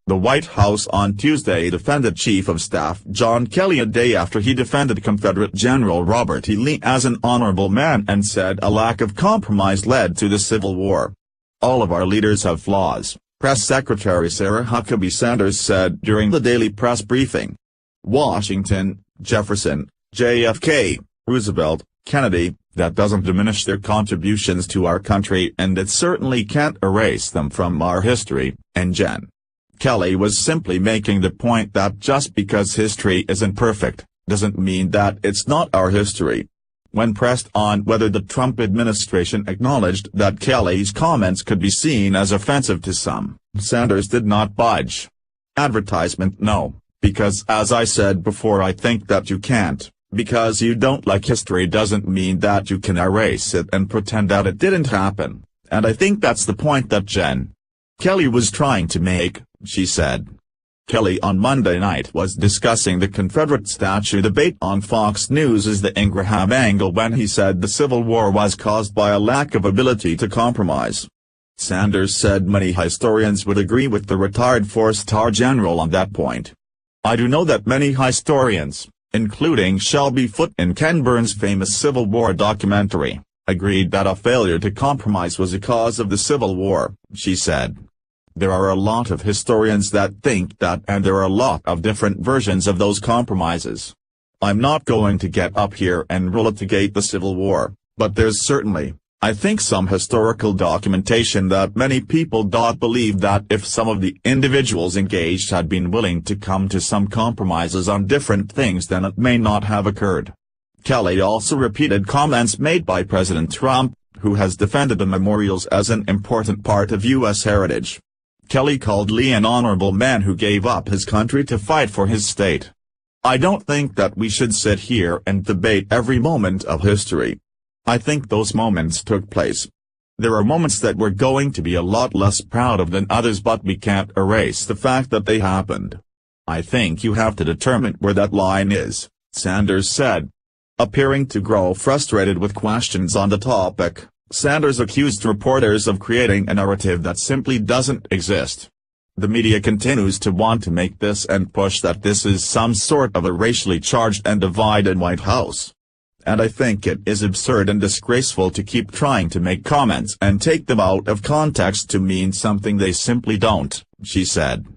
The White House on Tuesday defended Chief of Staff John Kelly a day after he defended Confederate General Robert E. Lee as an honorable man and said a lack of compromise led to the Civil War. "All of our leaders have flaws," Press Secretary Sarah Huckabee Sanders said during the daily press briefing. Washington, Jefferson, JFK, Roosevelt, Kennedy, that doesn't diminish their contributions to our country and it certainly can't erase them from our history, and Gen. Kelly was simply making the point that just because history isn't perfect, doesn't mean that it's not our history. When pressed on whether the Trump administration acknowledged that Kelly's comments could be seen as offensive to some, Sanders did not budge. Advertisement: no, because as I said before, I think that you can't, because you don't like history doesn't mean that you can erase it and pretend that it didn't happen, and I think that's the point that Gen. Kelly was trying to make, she said. Kelly on Monday night was discussing the Confederate statue debate on Fox News' The Ingraham Angle when he said the Civil War was caused by a lack of ability to compromise. Sanders said many historians would agree with the retired four-star general on that point. "I do know that many historians, including Shelby Foote in Ken Burns' famous Civil War documentary, agreed that a failure to compromise was a cause of the Civil War," she said. "There are a lot of historians that think that and there are a lot of different versions of those compromises. I'm not going to get up here and relitigate the Civil War, but there's certainly, I think, some historical documentation that many people don't believe that if some of the individuals engaged had been willing to come to some compromises on different things then it may not have occurred." Kelly also repeated comments made by President Trump, who has defended the memorials as an important part of U.S. heritage. Kelly called Lee an honorable man who gave up his country to fight for his state. "I don't think that we should sit here and debate every moment of history. I think those moments took place. There are moments that we're going to be a lot less proud of than others, but we can't erase the fact that they happened. I think you have to determine where that line is," Sanders said. Appearing to grow frustrated with questions on the topic, Sanders accused reporters of creating a narrative that simply doesn't exist. "The media continues to want to make this and push that this is some sort of a racially charged and divided White House. And I think it is absurd and disgraceful to keep trying to make comments and take them out of context to mean something they simply don't," she said.